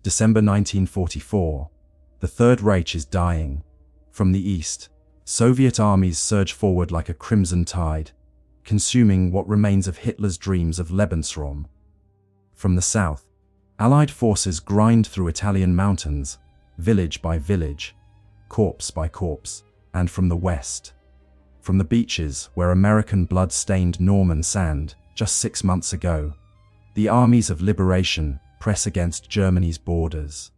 December 1944. The Third Reich is dying. From the east, Soviet armies surge forward like a crimson tide, consuming what remains of Hitler's dreams of Lebensraum. From the south, Allied forces grind through Italian mountains, village by village, corpse by corpse, and from the west, from the beaches where American blood stained Norman sand just 6 months ago, the armies of liberation press against Germany's borders.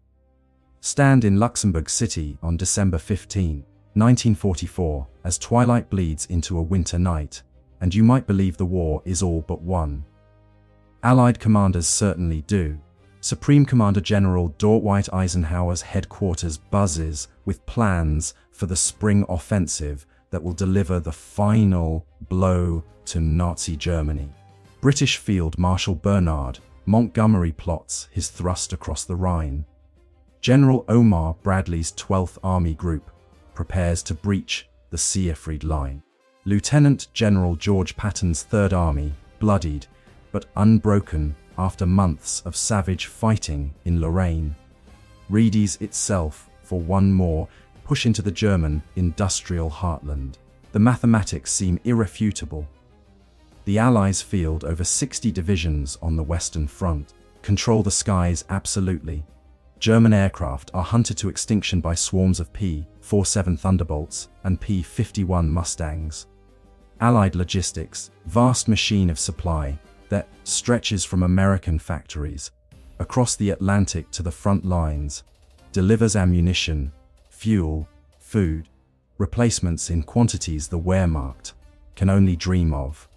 Stand in Luxembourg City on December 15, 1944, as twilight bleeds into a winter night, and you might believe the war is all but won. Allied commanders certainly do. Supreme Commander General Dwight Eisenhower's headquarters buzzes with plans for the spring offensive that will deliver the final blow to Nazi Germany. British Field Marshal Bernard Montgomery plots his thrust across the Rhine. General Omar Bradley's 12th Army Group prepares to breach the Siegfried Line. Lieutenant General George Patton's Third Army, bloodied but unbroken after months of savage fighting in Lorraine, readies itself for one more push into the German industrial heartland. The mathematics seem irrefutable. The Allies field over 60 divisions on the Western Front, control the skies absolutely. German aircraft are hunted to extinction by swarms of P-47 Thunderbolts and P-51 Mustangs. Allied logistics, vast machine of supply that stretches from American factories across the Atlantic to the front lines, delivers ammunition, fuel, food, replacements in quantities the Wehrmacht can only dream of.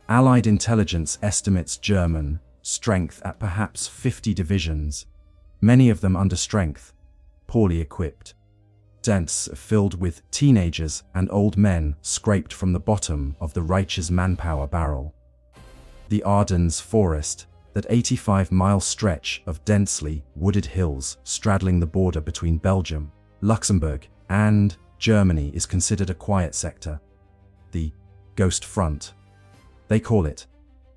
Allied intelligence estimates German strength at perhaps 50 divisions, many of them under strength, poorly equipped. Tents filled with teenagers and old men scraped from the bottom of the Reich's manpower barrel. The Ardennes Forest, that 85-mile stretch of densely wooded hills straddling the border between Belgium, Luxembourg, and Germany, is considered a quiet sector. The Ghost Front, they call it,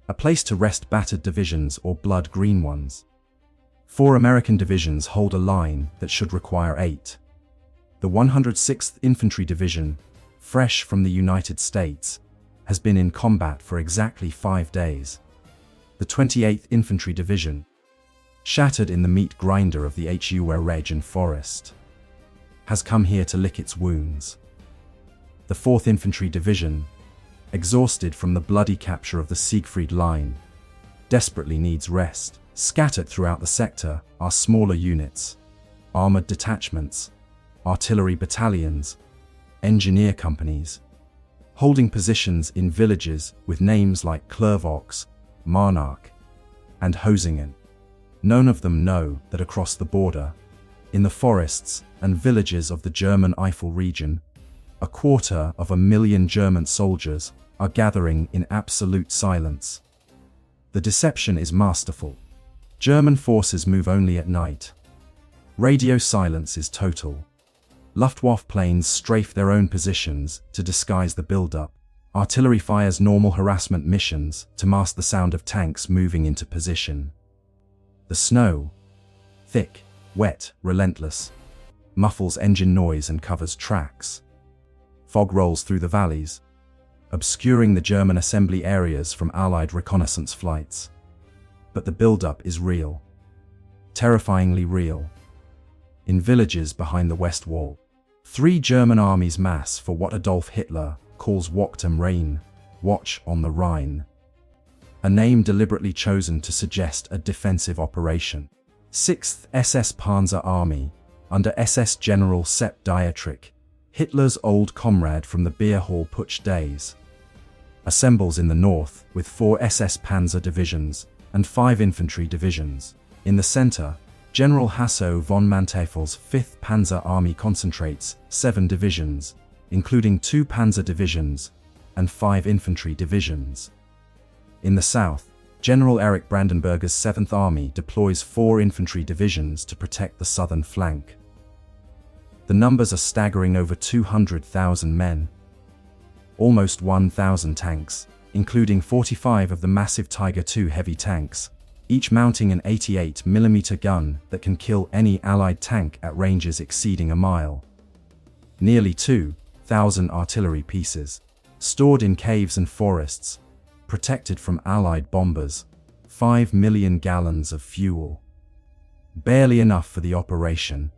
a place to rest battered divisions or blood-green ones. 4 American divisions hold a line that should require 8. The 106th Infantry Division, fresh from the United States, has been in combat for exactly 5 days. The 28th Infantry Division, shattered in the meat grinder of the WWII Forest, has come here to lick its wounds. The 4th Infantry Division, exhausted from the bloody capture of the Siegfried Line, desperately needs rest. Scattered throughout the sector are smaller units, armored detachments, artillery battalions, engineer companies, holding positions in villages with names like Clervaux, Marnach, and Hosingen. None of them know that across the border, in the forests and villages of the German Eifel region, 250,000 German soldiers are gathering in absolute silence. The deception is masterful. German forces move only at night. Radio silence is total. Luftwaffe planes strafe their own positions to disguise the build-up. Artillery fires normal harassment missions to mask the sound of tanks moving into position. The snow, thick, wet, relentless, muffles engine noise and covers tracks. Fog rolls through the valleys, obscuring the German assembly areas from Allied reconnaissance flights. But the build-up is real. Terrifyingly real. In villages behind the West Wall, 3 German armies mass for what Adolf Hitler calls Wacht am Rhein, Watch on the Rhine, a name deliberately chosen to suggest a defensive operation. 6th SS Panzer Army, under SS General Sepp Dietrich, Hitler's old comrade from the beer hall putsch days, assembles in the north with 4 SS Panzer divisions and 5 infantry divisions. In the center, General Hasso von Manteuffel's 5th Panzer Army concentrates 7 divisions, including 2 panzer divisions and 5 infantry divisions. In the south, General Erich Brandenberger's 7th Army deploys 4 infantry divisions to protect the southern flank. The numbers are staggering: over 200,000 men, almost 1,000 tanks, including 45 of the massive Tiger II heavy tanks, each mounting an 88mm gun that can kill any Allied tank at ranges exceeding a mile. Nearly 2,000 artillery pieces, stored in caves and forests, protected from Allied bombers, 5 million gallons of fuel. Barely enough for the operation,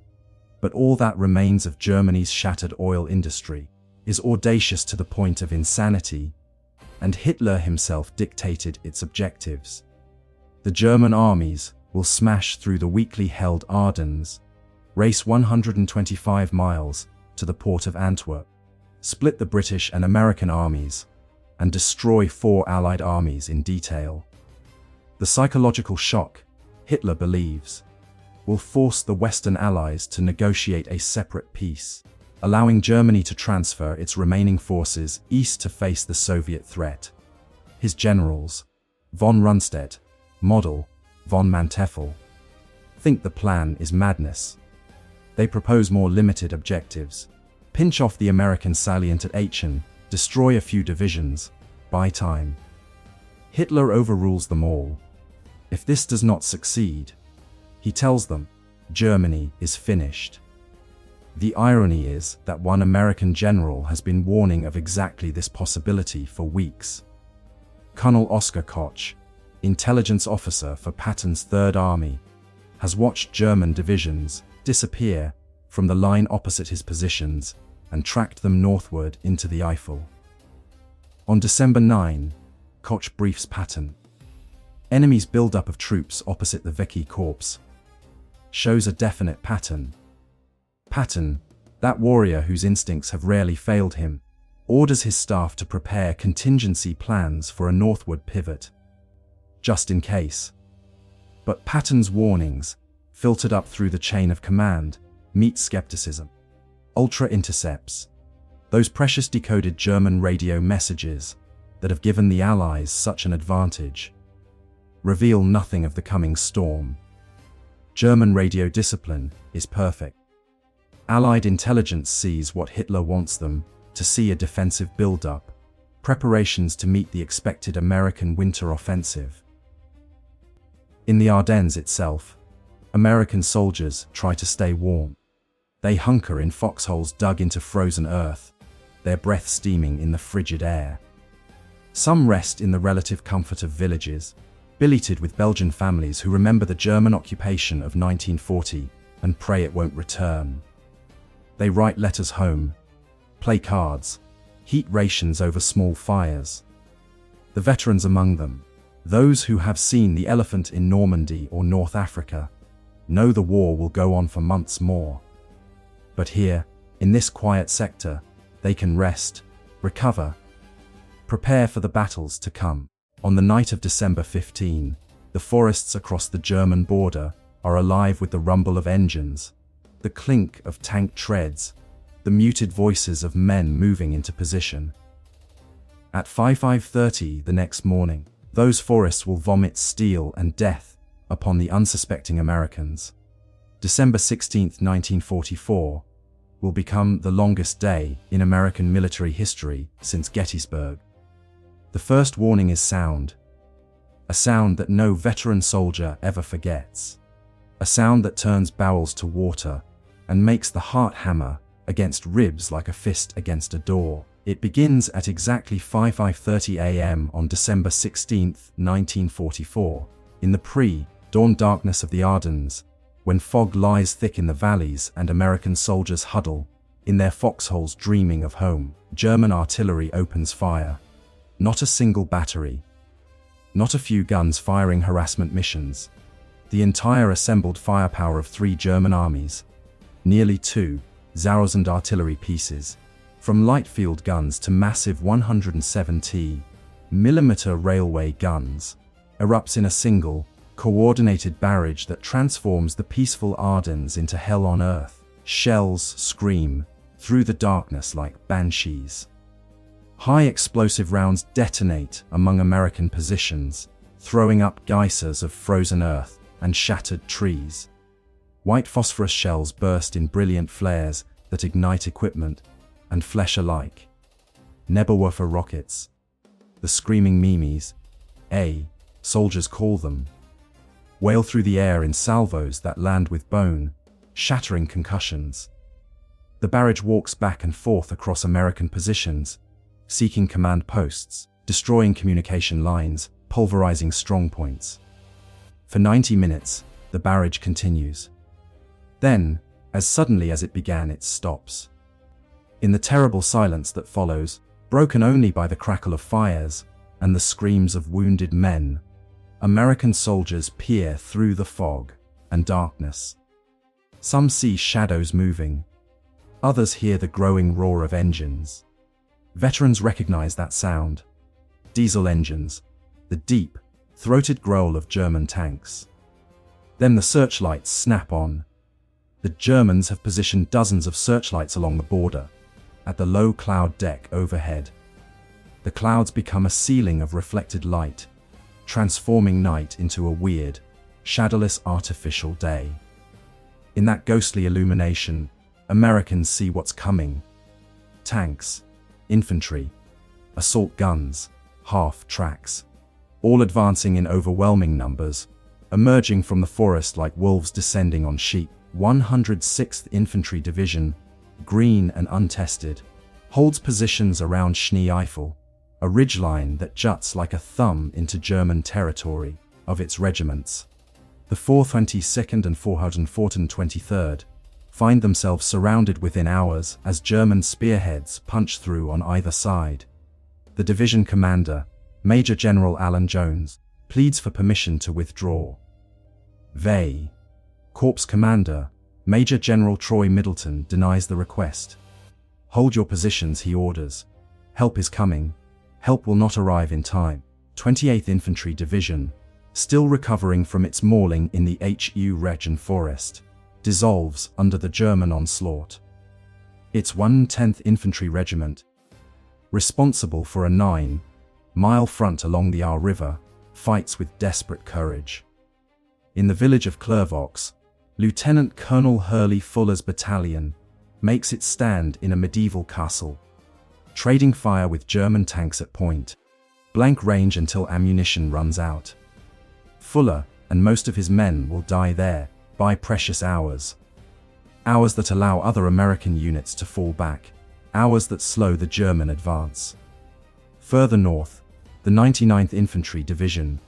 but all that remains of Germany's shattered oil industry is audacious to the point of insanity, and Hitler himself dictated its objectives. The German armies will smash through the weakly held Ardennes, race 125 miles to the port of Antwerp, split the British and American armies, and destroy 4 Allied armies in detail. The psychological shock, Hitler believes, will force the Western Allies to negotiate a separate peace, allowing Germany to transfer its remaining forces east to face the Soviet threat. His generals, von Rundstedt, Model, von Manteuffel, think the plan is madness. They propose more limited objectives: pinch off the American salient at Aachen, destroy a few divisions, buy time. Hitler overrules them all. If this does not succeed, he tells them, Germany is finished. The irony is that one American general has been warning of exactly this possibility for weeks. Colonel Oscar Koch, intelligence officer for Patton's Third Army, has watched German divisions disappear from the line opposite his positions and tracked them northward into the Eifel. On December 9, Koch briefs Patton. Enemy's buildup of troops opposite the Vichy Corps shows a definite pattern. Patton, that warrior whose instincts have rarely failed him, orders his staff to prepare contingency plans for a northward pivot, just in case. But Patton's warnings, filtered up through the chain of command, meet skepticism. Ultra intercepts, those precious decoded German radio messages that have given the Allies such an advantage, reveal nothing of the coming storm. German radio discipline is perfect. Allied intelligence sees what Hitler wants them to see: a defensive build-up, preparations to meet the expected American winter offensive. In the Ardennes itself, American soldiers try to stay warm. They hunker in foxholes dug into frozen earth, their breath steaming in the frigid air. Some rest in the relative comfort of villages, billeted with Belgian families who remember the German occupation of 1940 and pray it won't return. They write letters home, play cards, heat rations over small fires. The veterans among them, those who have seen the elephant in Normandy or North Africa, know the war will go on for months more. But here, in this quiet sector, they can rest, recover, prepare for the battles to come. On the night of December 15, the forests across the German border are alive with the rumble of engines, the clink of tank treads, the muted voices of men moving into position. At 5:30 the next morning, those forests will vomit steel and death upon the unsuspecting Americans. December 16, 1944, will become the longest day in American military history since Gettysburg. The first warning is sound, a sound that no veteran soldier ever forgets, a sound that turns bowels to water and makes the heart hammer against ribs like a fist against a door. It begins at exactly 5:30 a.m. on December 16, 1944, in the pre-dawn darkness of the Ardennes, when fog lies thick in the valleys and American soldiers huddle in their foxholes dreaming of home. German artillery opens fire. Not a single battery. Not a few guns firing harassment missions. The entire assembled firepower of 3 German armies, nearly 2,000 artillery pieces, from light field guns to massive 170mm railway guns, erupts in a single, coordinated barrage that transforms the peaceful Ardennes into hell on earth. Shells scream through the darkness like banshees. High explosive rounds detonate among American positions, throwing up geysers of frozen earth and shattered trees. White phosphorus shells burst in brilliant flares that ignite equipment and flesh alike. Nebelwerfer rockets, the screaming memes, soldiers call them, wail through the air in salvos that land with bone, shattering concussions. The barrage walks back and forth across American positions, seeking command posts, destroying communication lines, pulverizing strongpoints. For 90 minutes, the barrage continues. Then, as suddenly as it began, it stops. In the terrible silence that follows, broken only by the crackle of fires and the screams of wounded men, American soldiers peer through the fog and darkness. Some see shadows moving. Others hear the growing roar of engines. Veterans recognize that sound. Diesel engines, the deep, throated growl of German tanks. Then the searchlights snap on. The Germans have positioned dozens of searchlights along the border, at the low cloud deck overhead. The clouds become a ceiling of reflected light, transforming night into a weird, shadowless artificial day. In that ghostly illumination, Americans see what's coming. Tanks, infantry, assault guns, half-tracks, all advancing in overwhelming numbers, emerging from the forest like wolves descending on sheep. 106th Infantry Division, green and untested, holds positions around Schnee-Eifel, a ridgeline that juts like a thumb into German territory of its regiments. The 422nd and 423rd find themselves surrounded within hours as German spearheads punch through on either side. The division commander, Major General Alan Jones, pleads for permission to withdraw. WWII Corps Commander, Major General Troy Middleton, denies the request. Hold your positions, he orders. Help is coming. Help will not arrive in time. 28th Infantry Division, still recovering from its mauling in the Ardennes Forest, dissolves under the German onslaught. Its 110th Infantry Regiment, responsible for a 9-mile front along the Aar River, fights with desperate courage. In the village of Clervaux, Lieutenant Colonel Hurley Fuller's battalion makes its stand in a medieval castle, trading fire with German tanks at point-blank range until ammunition runs out. Fuller and most of his men will die there by precious hours. Hours that allow other American units to fall back, hours that slow the German advance. Further north, the 99th Infantry Division,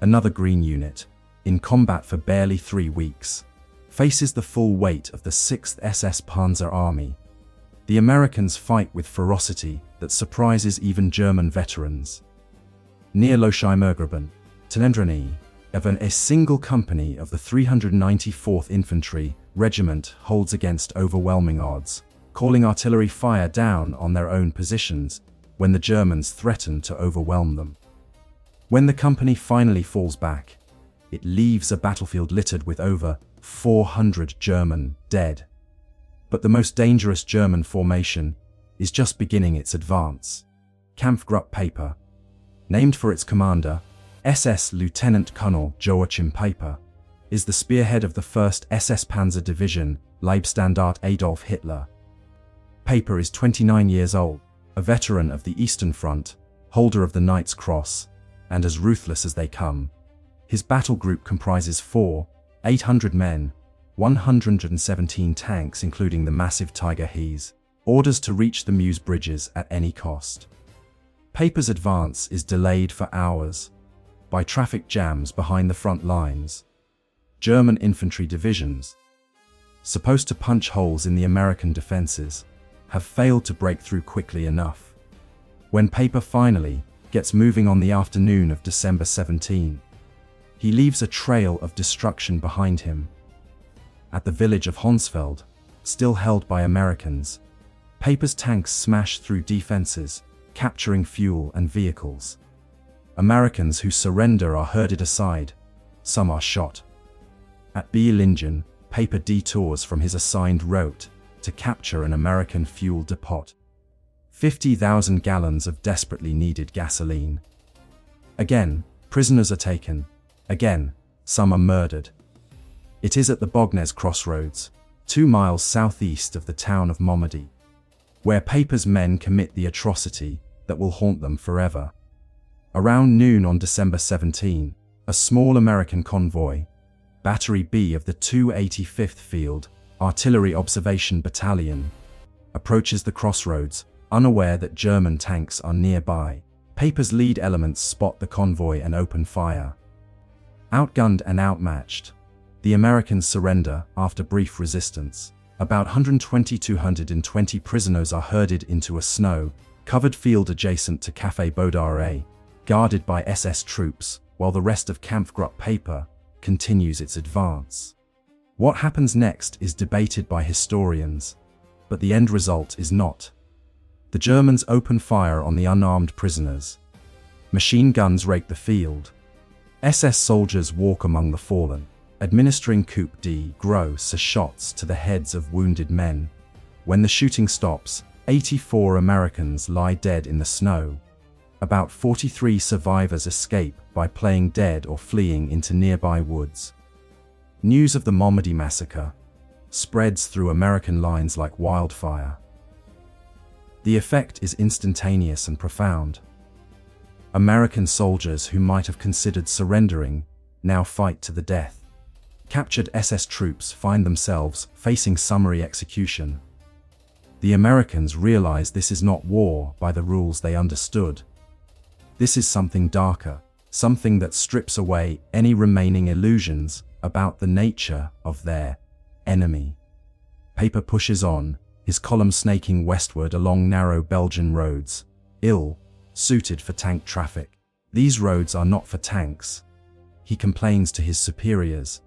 another green unit, in combat for barely 3 weeks, faces the full weight of the 6th SS Panzer Army. The Americans fight with ferocity that surprises even German veterans. Near Lochheimmergraben, Tenendreny, even a single company of the 394th Infantry Regiment holds against overwhelming odds, calling artillery fire down on their own positions when the Germans threaten to overwhelm them. When the company finally falls back, it leaves a battlefield littered with over 400 German dead. But the most dangerous German formation is just beginning its advance. Kampfgruppe Peiper, named for its commander, SS Lieutenant Colonel Joachim Peiper, is the spearhead of the 1st SS Panzer Division, Leibstandarte Adolf Hitler. Peiper is 29 years old, a veteran of the Eastern Front, holder of the Knight's Cross, and as ruthless as they come. His battle group comprises 800 men, 117 tanks including the massive Tiger Hees, orders to reach the Meuse bridges at any cost. Peiper's advance is delayed for hours by traffic jams behind the front lines. German infantry divisions, supposed to punch holes in the American defenses, have failed to break through quickly enough. When Peiper finally gets moving on the afternoon of December 17, he leaves a trail of destruction behind him. At the village of Honsfeld, still held by Americans, Peiper's tanks smash through defenses, capturing fuel and vehicles. Americans who surrender are herded aside, some are shot. At Beilingen, Peiper detours from his assigned route to capture an American fuel depot. 50,000 gallons of desperately needed gasoline. Again, prisoners are taken. Again, some are murdered. It is at the Bognes crossroads, 2 miles southeast of the town of Malmedy, where Peiper's men commit the atrocity that will haunt them forever. Around noon on December 17, A small American convoy, Battery B of the 285th Field Artillery Observation Battalion, approaches the crossroads, unaware that German tanks are nearby. Peiper's lead elements spot the convoy and open fire. Outgunned and outmatched, the Americans surrender after brief resistance. About 220 prisoners are herded into a snow-covered field adjacent to Café Baudard, guarded by SS troops, while the rest of Kampfgruppe Peiper continues its advance. What happens next is debated by historians, but the end result is not. The Germans open fire on the unarmed prisoners. Machine guns rake the field. SS soldiers walk among the fallen, administering coup de grace shots to the heads of wounded men. When the shooting stops, 84 Americans lie dead in the snow. About 43 survivors escape by playing dead or fleeing into nearby woods. News of the Malmedy Massacre spreads through American lines like wildfire. The effect is instantaneous and profound. American soldiers who might have considered surrendering now fight to the death. Captured SS troops find themselves facing summary execution. The Americans realize this is not war by the rules they understood. This is something darker, something that strips away any remaining illusions about the nature of their enemy. Peiper pushes on, his column snaking westward along narrow Belgian roads, ill-suited for tank traffic. These roads are not for tanks, he complains to his superiors,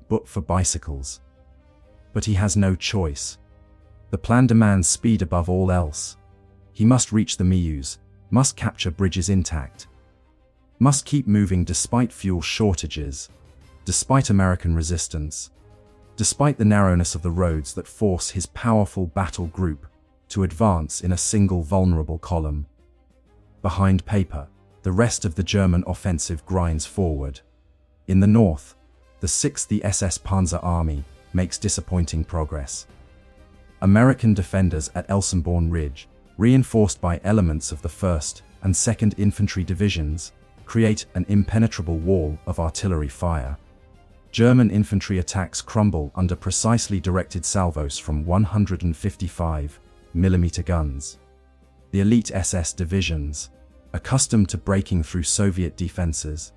but for bicycles. But he has no choice. The plan demands speed above all else. He must reach the Meuse, must capture bridges intact, must keep moving despite fuel shortages, despite American resistance, despite the narrowness of the roads that force his powerful battle group to advance in a single vulnerable column. Behind Peiper, the rest of the German offensive grinds forward. In the north, the 6th SS Panzer Army makes disappointing progress. American defenders at Elsenborn Ridge, reinforced by elements of the 1st and 2nd Infantry Divisions, create an impenetrable wall of artillery fire. German infantry attacks crumble under precisely directed salvos from 155mm guns. The elite SS divisions, accustomed to breaking through Soviet defenses,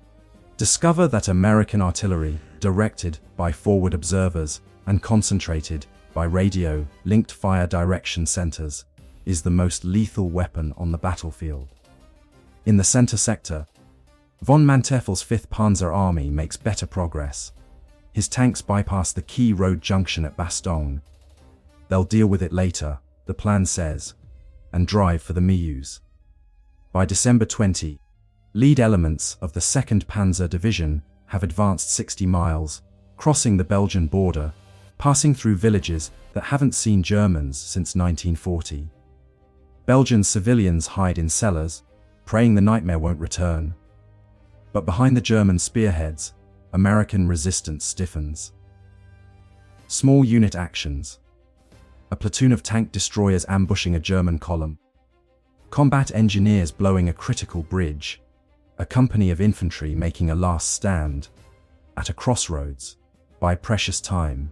discover that American artillery, directed by forward observers and concentrated by radio-linked fire direction centers, is the most lethal weapon on the battlefield. In the center sector, von Manteuffel's 5th Panzer Army makes better progress. His tanks bypass the key road junction at Bastogne. They'll deal with it later, the plan says, and drive for the Meuse. By December 20, lead elements of the 2nd Panzer Division have advanced 60 miles, crossing the Belgian border, passing through villages that haven't seen Germans since 1940. Belgian civilians hide in cellars, praying the nightmare won't return. But behind the German spearheads, American resistance stiffens. Small unit actions. A platoon of tank destroyers ambushing a German column. Combat engineers blowing a critical bridge. A company of infantry making a last stand. At a crossroads. Buy precious time.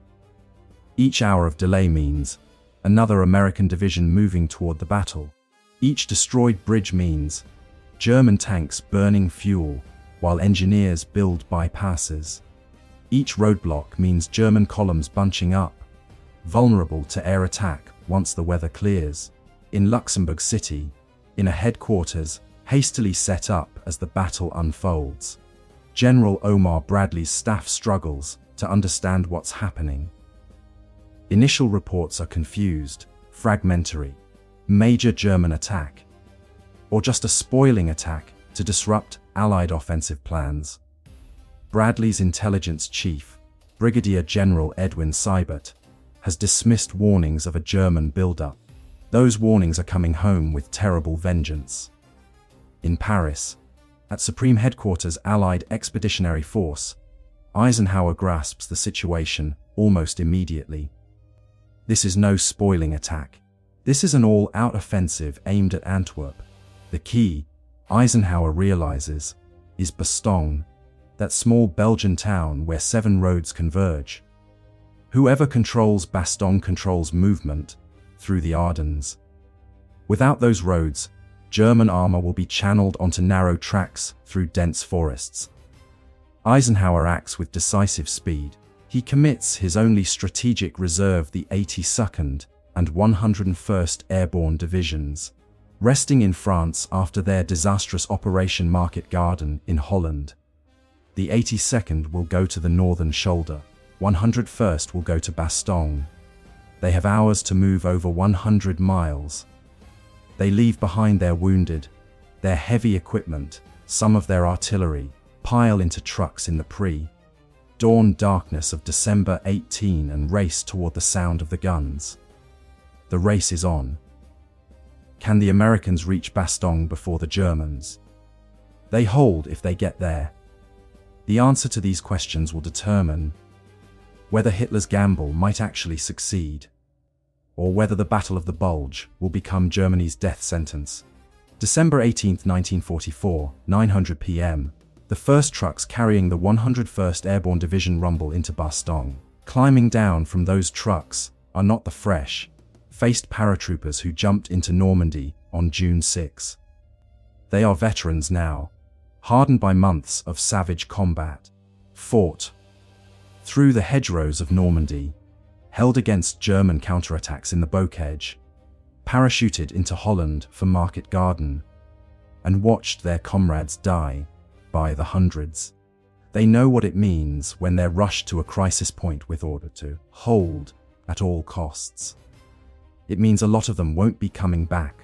Each hour of delay means another American division moving toward the battle. Each destroyed bridge means German tanks burning fuel while engineers build bypasses. Each roadblock means German columns bunching up, vulnerable to air attack once the weather clears. In Luxembourg City, in a headquarters hastily set up as the battle unfolds, General Omar Bradley's staff struggles to understand what's happening. Initial reports are confused, fragmentary, major German attack, or just a spoiling attack to disrupt Allied offensive plans. Bradley's intelligence chief, Brigadier General Edwin Seibert, has dismissed warnings of a German buildup. Those warnings are coming home with terrible vengeance. In Paris, at Supreme Headquarters Allied Expeditionary Force, Eisenhower grasps the situation almost immediately. This is no spoiling attack. This is an all-out offensive aimed at Antwerp. The key, Eisenhower realizes, is Bastogne. that small Belgian town where 7 roads converge. Whoever controls Bastogne controls movement through the Ardennes. Without those roads, German armor will be channeled onto narrow tracks through dense forests. Eisenhower acts with decisive speed. He commits his only strategic reserve, the 82nd and 101st Airborne Divisions, resting in France after their disastrous Operation Market Garden in Holland. The 82nd will go to the northern shoulder. 101st will go to Bastogne. They have hours to move over 100 miles. They leave behind their wounded, their heavy equipment, some of their artillery, pile into trucks in the pre-dawn darkness of December 18 and race toward the sound of the guns. The race is on. Can the Americans reach Bastogne before the Germans? They hold if they get there. The answer to these questions will determine whether Hitler's gamble might actually succeed, or whether the Battle of the Bulge will become Germany's death sentence. December 18, 1944, 900 p.m., the first trucks carrying the 101st Airborne Division rumble into Bastogne. Climbing down from those trucks are not the fresh-faced paratroopers who jumped into Normandy on June 6. They are veterans now, hardened by months of savage combat, fought through the hedgerows of Normandy, held against German counterattacks in the Bocage, parachuted into Holland for Market Garden, and watched their comrades die by the hundreds. They know what it means when they're rushed to a crisis point with order to hold at all costs. It means a lot of them won't be coming back.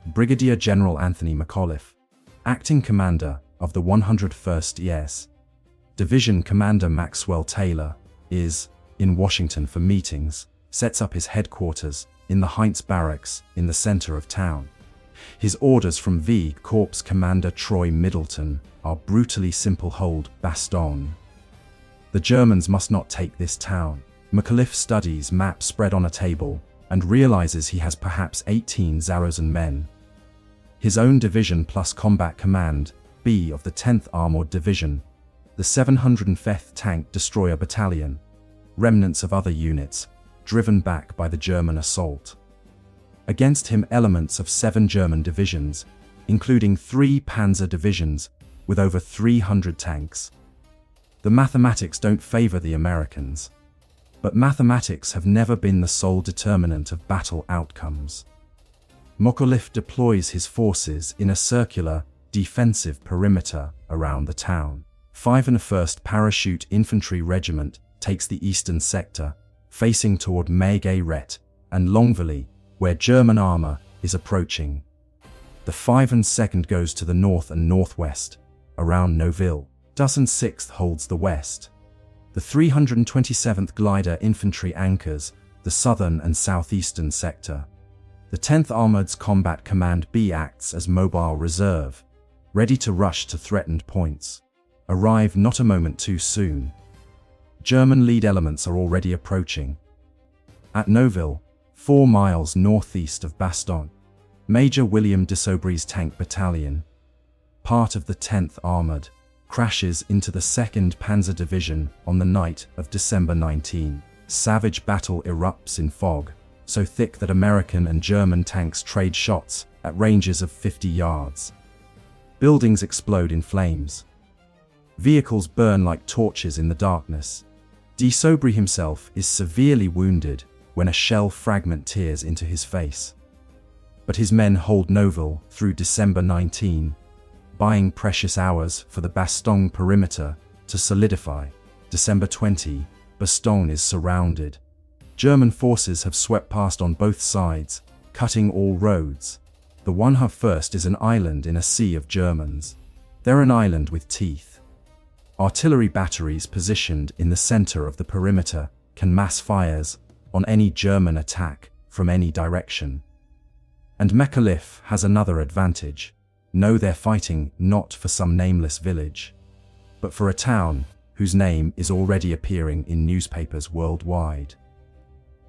Brigadier General Anthony McAuliffe, acting commander of the 101st E.S. Division Commander Maxwell Taylor, is in Washington for meetings, sets up his headquarters in the Heinz Barracks in the center of town. His orders from V Corps Commander Troy Middleton are brutally simple: hold Bastogne. The Germans must not take this town. McAuliffe studies maps spread on a table and realizes he has perhaps 18 Zarozan men. His own division plus Combat Command B of the 10th Armored Division, the 705th Tank Destroyer Battalion, remnants of other units, driven back by the German assault. Against him elements of 7 German divisions, including 3 Panzer divisions with over 300 tanks. The mathematics don't favor the Americans, but mathematics have never been the sole determinant of battle outcomes. McAuliffe deploys his forces in a circular, defensive perimeter around the town. 501st Parachute Infantry Regiment takes the eastern sector, facing toward Maigueret and Longville, where German armor is approaching. The 502nd goes to the north and northwest, around Neuville. Dussen 6th holds the west. The 327th Glider Infantry anchors the southern and southeastern sector. The 10th Armored's Combat Command B acts as mobile reserve, ready to rush to threatened points. Arrive not a moment too soon. German lead elements are already approaching. At Neuville, 4 miles northeast of Bastogne, Major William de Saubry's Tank Battalion, part of the 10th Armored, crashes into the 2nd Panzer Division on the night of December 19. Savage battle erupts in fog, so thick that American and German tanks trade shots at ranges of 50 yards. Buildings explode in flames. Vehicles burn like torches in the darkness. De Saubry himself is severely wounded when a shell fragment tears into his face. But his men hold Neuville through December 19, buying precious hours for the Bastogne perimeter to solidify. December 20, Bastogne is surrounded. German forces have swept past on both sides, cutting all roads. The 101st is an island in a sea of Germans. They're an island with teeth. Artillery batteries positioned in the center of the perimeter can mass fires on any German attack from any direction. And McAuliffe has another advantage. No, they're fighting not for some nameless village, but for a town whose name is already appearing in newspapers worldwide.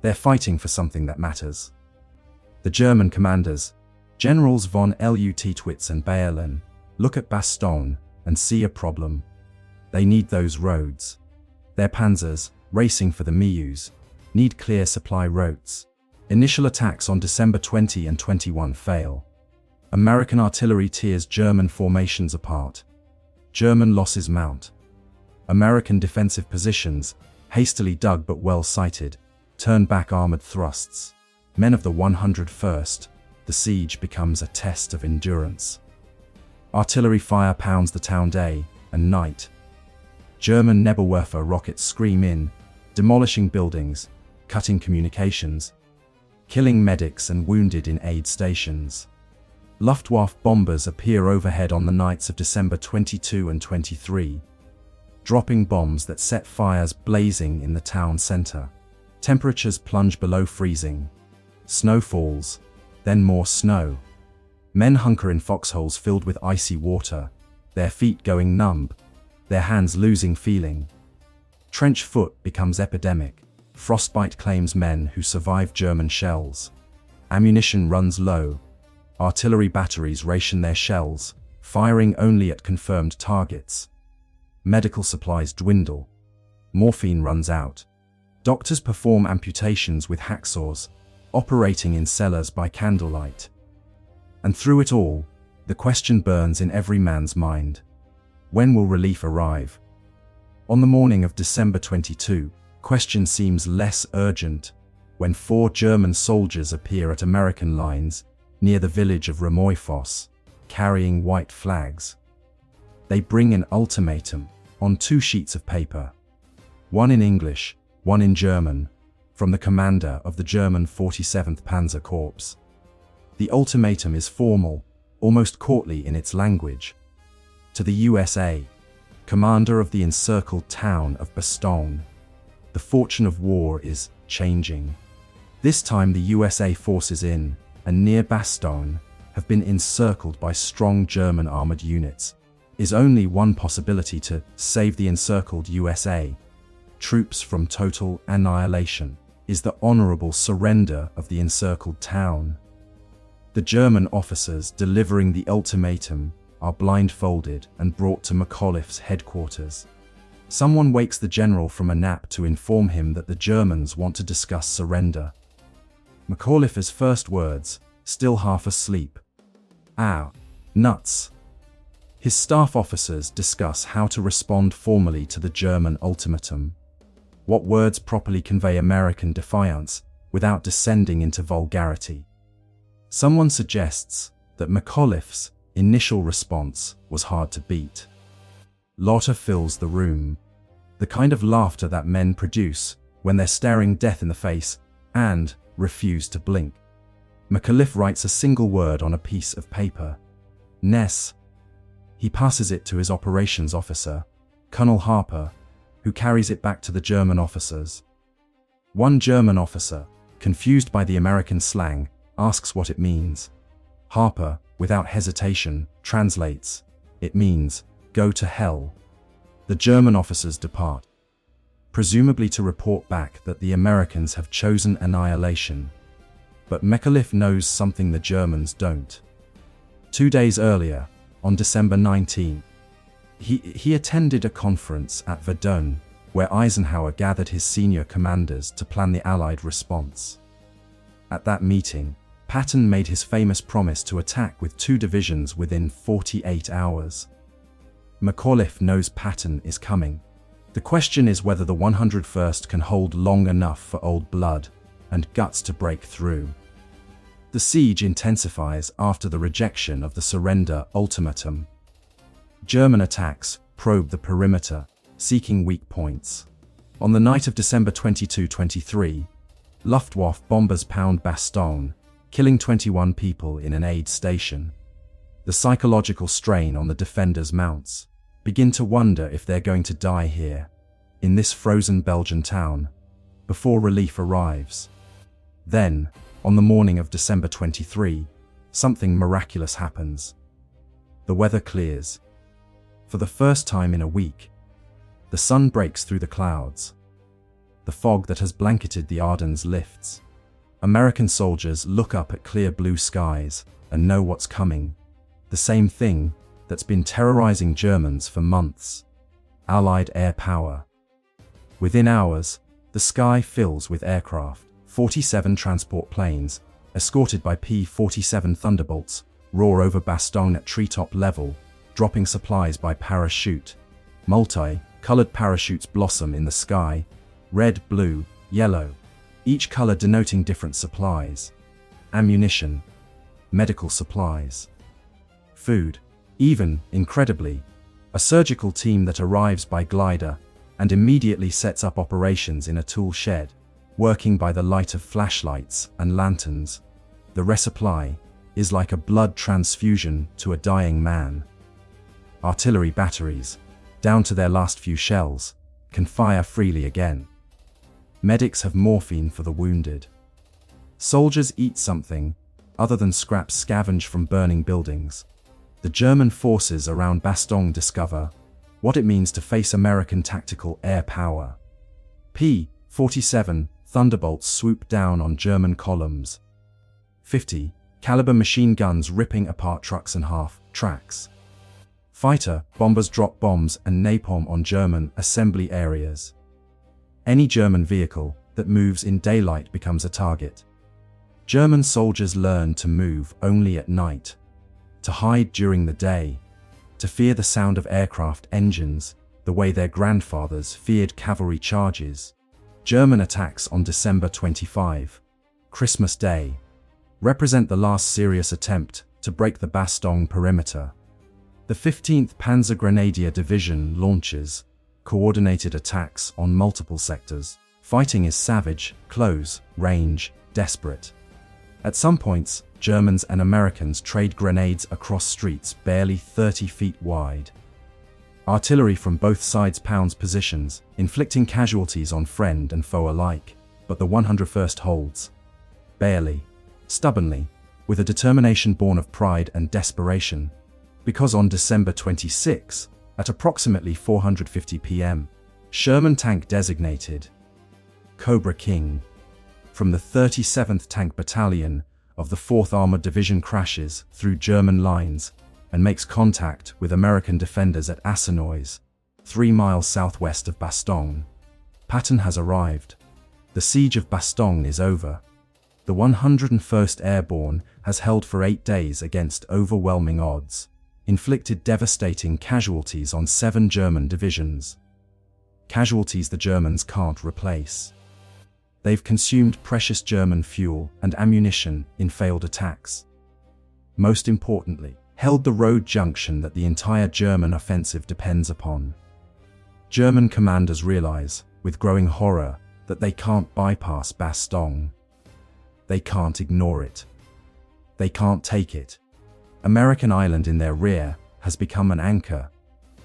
They're fighting for something that matters. The German commanders, Generals von Luttwitz and Bayerlen, look at Bastogne and see a problem. They need those roads. Their panzers, racing for the Meuse, need clear supply routes. Initial attacks on December 20 and 21 fail. American artillery tears German formations apart. German losses mount. American defensive positions, hastily dug but well sighted, turn back armored thrusts. Men of the 101st, the siege becomes a test of endurance. Artillery fire pounds the town day and night. German Nebelwerfer rockets scream in, demolishing buildings, cutting communications, killing medics and wounded in aid stations. Luftwaffe bombers appear overhead on the nights of December 22 and 23, dropping bombs that set fires blazing in the town center. Temperatures plunge below freezing. Snow falls, then more snow. Men hunker in foxholes filled with icy water, their feet going numb, their hands losing feeling. Trench foot becomes epidemic. Frostbite claims men who survive German shells. Ammunition runs low. Artillery batteries ration their shells, firing only at confirmed targets. Medical supplies dwindle. Morphine runs out. Doctors perform amputations with hacksaws, operating in cellars by candlelight. And through it all, the question burns in every man's mind. When will relief arrive? On the morning of December 22, question seems less urgent when 4 German soldiers appear at American lines near the village of Remoyfoss, carrying white flags. They bring an ultimatum on 2 sheets of paper, one in English, one in German, from the commander of the German 47th Panzer Corps. The ultimatum is formal, almost courtly in its language. To the USA, commander of the encircled town of Bastogne, the fortune of war is changing. This time the USA forces in and near Bastogne have been encircled by strong German armored units. Is only one possibility to save the encircled USA. Troops from total annihilation is the honorable surrender of the encircled town. The German officers delivering the ultimatum are blindfolded and brought to McAuliffe's headquarters. Someone wakes the general from a nap to inform him that the Germans want to discuss surrender. McAuliffe's first words, still half asleep: "Ow, nuts." His staff officers discuss how to respond formally to the German ultimatum. What words properly convey American defiance without descending into vulgarity? Someone suggests that McAuliffe's initial response was hard to beat. Laughter fills the room, the kind of laughter that men produce when they're staring death in the face and refuse to blink. McAuliffe writes a single word on a piece of paper: Ness. He passes it to his operations officer, Colonel Harper, who carries it back to the German officers. One German officer, confused by the American slang, asks what it means. Harper, without hesitation, translates: "It means, go to hell." The German officers depart, presumably to report back that the Americans have chosen annihilation. But McAuliffe knows something the Germans don't. 2 days earlier, on December 19, he attended a conference at Verdun, where Eisenhower gathered his senior commanders to plan the Allied response. At that meeting, Patton made his famous promise to attack with 2 divisions within 48 hours. McAuliffe knows Patton is coming. The question is whether the 101st can hold long enough for old blood and guts to break through. The siege intensifies after the rejection of the surrender ultimatum. German attacks probe the perimeter, seeking weak points. On the night of December 22-23, Luftwaffe bombers pound Bastogne, killing 21 people in an aid station. The psychological strain on the defenders mounts. Begin to wonder if they're going to die here, in this frozen Belgian town, before relief arrives. Then, on the morning of December 23, something miraculous happens. The weather clears. For the first time in a week, the sun breaks through the clouds. The fog that has blanketed the Ardennes lifts. American soldiers look up at clear blue skies and know what's coming. The same thing that's been terrorizing Germans for months. Allied air power. Within hours, the sky fills with aircraft. 47 transport planes, escorted by P-47 Thunderbolts, roar over Bastogne at treetop level, dropping supplies by parachute. Multi-colored parachutes blossom in the sky, red, blue, yellow, each color denoting different supplies. Ammunition, medical supplies, food, even, incredibly, a surgical team that arrives by glider and immediately sets up operations in a tool shed, working by the light of flashlights and lanterns. The resupply is like a blood transfusion to a dying man. Artillery batteries, down to their last few shells, can fire freely again. Medics have morphine for the wounded. Soldiers eat something other than scraps scavenged from burning buildings. The German forces around Bastogne discover what it means to face American tactical air power. P-47 Thunderbolts swoop down on German columns. 50 caliber machine guns ripping apart trucks and half-tracks. Fighter bombers drop bombs and napalm on German assembly areas. Any German vehicle that moves in daylight becomes a target. German soldiers learn to move only at night, to hide during the day, to fear the sound of aircraft engines the way their grandfathers feared cavalry charges. German attacks on December 25, Christmas Day, represent the last serious attempt to break the Bastogne perimeter. The 15th Panzer Grenadier Division launches coordinated attacks on multiple sectors. Fighting is savage, close range, desperate. At some points, Germans and Americans trade grenades across streets barely 30 feet wide. Artillery from both sides pounds positions, inflicting casualties on friend and foe alike, but the 101st holds. Barely. Stubbornly, with a determination born of pride and desperation, because on December 26, at approximately 4:50 p.m., Sherman tank designated Cobra King from the 37th Tank Battalion of the 4th Armored Division crashes through German lines and makes contact with American defenders at Assenois, 3 miles southwest of Bastogne. Patton has arrived. The Siege of Bastogne is over. The 101st Airborne has held for 8 days against overwhelming odds, inflicted devastating casualties on 7 German divisions. Casualties the Germans can't replace. They've consumed precious German fuel and ammunition in failed attacks. Most importantly, held the road junction that the entire German offensive depends upon. German commanders realize, with growing horror, that they can't bypass Bastogne. They can't ignore it. They can't take it. American Island in their rear has become an anchor,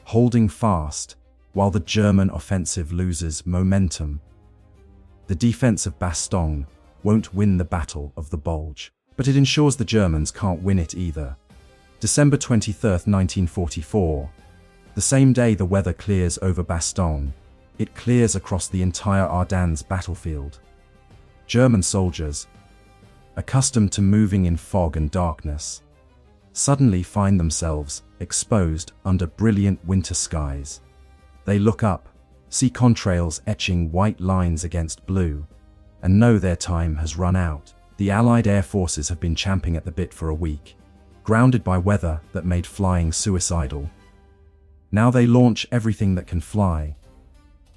holding fast while the German offensive loses momentum. The defense of Bastogne won't win the Battle of the Bulge, but it ensures the Germans can't win it either. December 23, 1944. The same day the weather clears over Bastogne, it clears across the entire Ardennes battlefield. German soldiers, accustomed to moving in fog and darkness, suddenly find themselves exposed under brilliant winter skies. They look up, see contrails etching white lines against blue, and know their time has run out. The Allied air forces have been champing at the bit for a week, grounded by weather that made flying suicidal. Now they launch everything that can fly.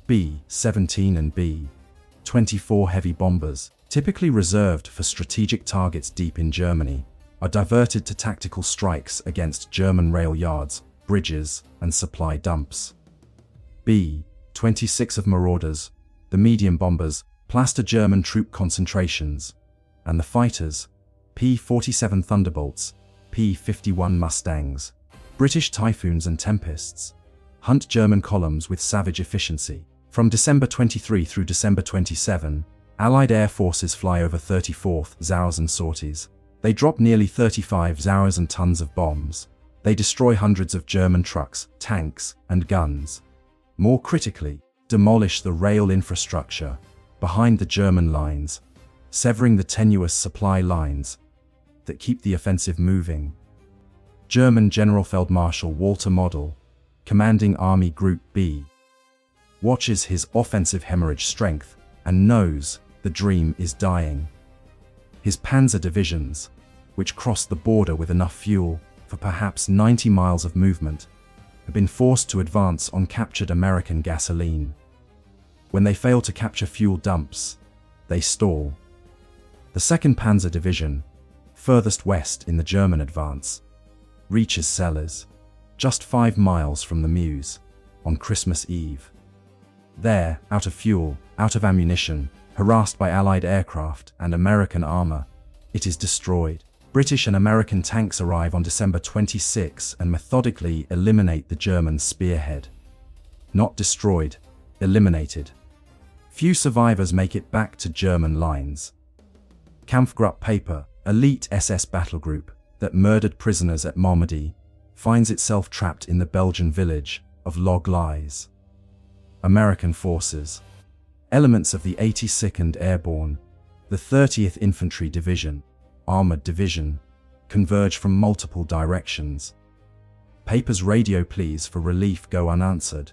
B-17 and B-24 heavy bombers, typically reserved for strategic targets deep in Germany, are diverted to tactical strikes against German rail yards, bridges, and supply dumps. B-26 of Marauders, the medium bombers, plaster German troop concentrations, and the fighters, P-47 Thunderbolts, P-51 Mustangs, British Typhoons and Tempests, hunt German columns with savage efficiency. From December 23 through December 27, Allied air forces fly over 34,000 sorties. They drop nearly 35,000 tons of bombs. They destroy hundreds of German trucks, tanks, and guns. More critically, demolish the rail infrastructure behind the German lines, severing the tenuous supply lines that keep the offensive moving. German Generalfeldmarschall Walter Model, commanding Army Group B, watches his offensive hemorrhage strength, and knows the dream is dying. His panzer divisions, which crossed the border with enough fuel for perhaps 90 miles of movement, have been forced to advance on captured American gasoline. When they fail to capture fuel dumps, they stall. The 2nd Panzer Division, furthest west in the German advance, reaches Celles, just 5 miles from the Meuse, on Christmas Eve. There, out of fuel, out of ammunition, harassed by Allied aircraft and American armor, it is destroyed. British and American tanks arrive on December 26 and methodically eliminate the German spearhead. Not destroyed, eliminated. Few survivors make it back to German lines. Kampfgruppe Peiper, elite SS battle group that murdered prisoners at Malmedy, finds itself trapped in the Belgian village of WWII. American forces, elements of the 82nd Airborne, the 30th Infantry Division, Armored Division, converge from multiple directions. Peiper's radio pleas for relief go unanswered.